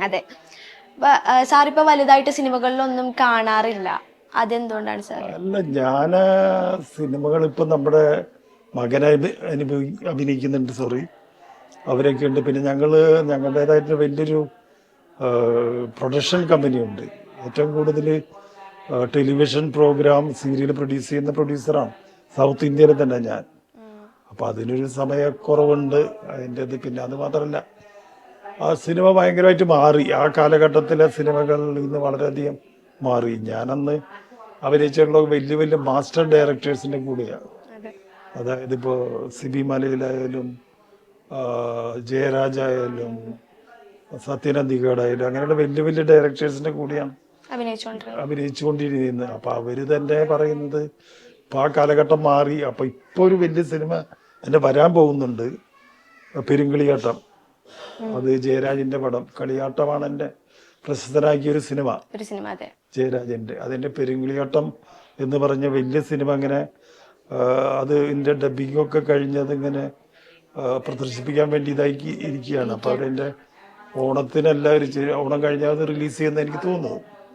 അതെ. സാറിപ്പോ വലുതായിട്ട് സിനിമകളിലൊന്നും കാണാറില്ല. അതെന്തുകൊണ്ടാണ് സാർ? അല്ല, ഞാൻ സിനിമകൾ ഇപ്പം നമ്മുടെ മകനെ അഭിനയിക്കുന്നുണ്ട്, സോറി, അവരൊക്കെ ഉണ്ട്. പിന്നെ ഞങ്ങളുടേതായിട്ട് വലിയൊരു പ്രൊഡക്ഷൻ കമ്പനിയുണ്ട്. ഏറ്റവും കൂടുതൽ ടെലിവിഷൻ പ്രോഗ്രാം, സീരിയൽ പ്രൊഡ്യൂസ് ചെയ്യുന്ന പ്രൊഡ്യൂസറാണ് സൗത്ത് ഇന്ത്യയിലെ തന്നെ ഞാൻ. അപ്പം അതിനൊരു സമയക്കുറവുണ്ട് അതിൻ്റെത്. പിന്നെ അത് മാത്രമല്ല, ആ സിനിമ ഭയങ്കരമായിട്ട് മാറി. ആ കാലഘട്ടത്തിലെ സിനിമകളിൽ നിന്ന് വളരെയധികം മാറി. ഞാനന്ന് അഭിനയിച്ചിട്ടുള്ള വലിയ വലിയ മാസ്റ്റർ ഡയറക്ടേഴ്സിൻ്റെ കൂടെയാണ്. അതായത് ഇപ്പോൾ സിബി മലയിലായാലും ജയരാജായാലും സത്യനന്ദിഗഡായാലും അങ്ങനെയുള്ള വലിയ വലിയ ഡയറക്ടേഴ്സിൻ്റെ കൂടെയാണ് അഭിനയിച്ചുകൊണ്ടിരുന്നത്. അപ്പം അവർ തന്നെ പറയുന്നത് ഇപ്പം ആ കാലഘട്ടം മാറി. അപ്പം ഇപ്പോൾ ഒരു വലിയ സിനിമ എൻ്റെ വരാൻ പോകുന്നുണ്ട്, പെരുങ്കളിയാട്ടം. അത് ജയരാജിൻ്റെ പടം. കളിയാട്ടമാണ് എൻ്റെ പ്രശസ്തനാക്കിയ ഒരു സിനിമ, ജയരാജൻ്റെ. അതിൻ്റെ പെരുങ്കളിയാട്ടം എന്ന് പറഞ്ഞ വലിയ സിനിമ അങ്ങനെ അത് ഇതിൻ്റെ ഡബിങ്ങൊക്കെ കഴിഞ്ഞത് ഇങ്ങനെ പ്രദർശിപ്പിക്കാൻ വേണ്ടി ഇരിക്കുകയാണ്. അപ്പോൾ അവരെൻ്റെ ഓണത്തിനെല്ലാവരും ഓണം കഴിഞ്ഞാൽ അത് റിലീസ് ചെയ്യുന്ന എനിക്ക് തോന്നുന്നു.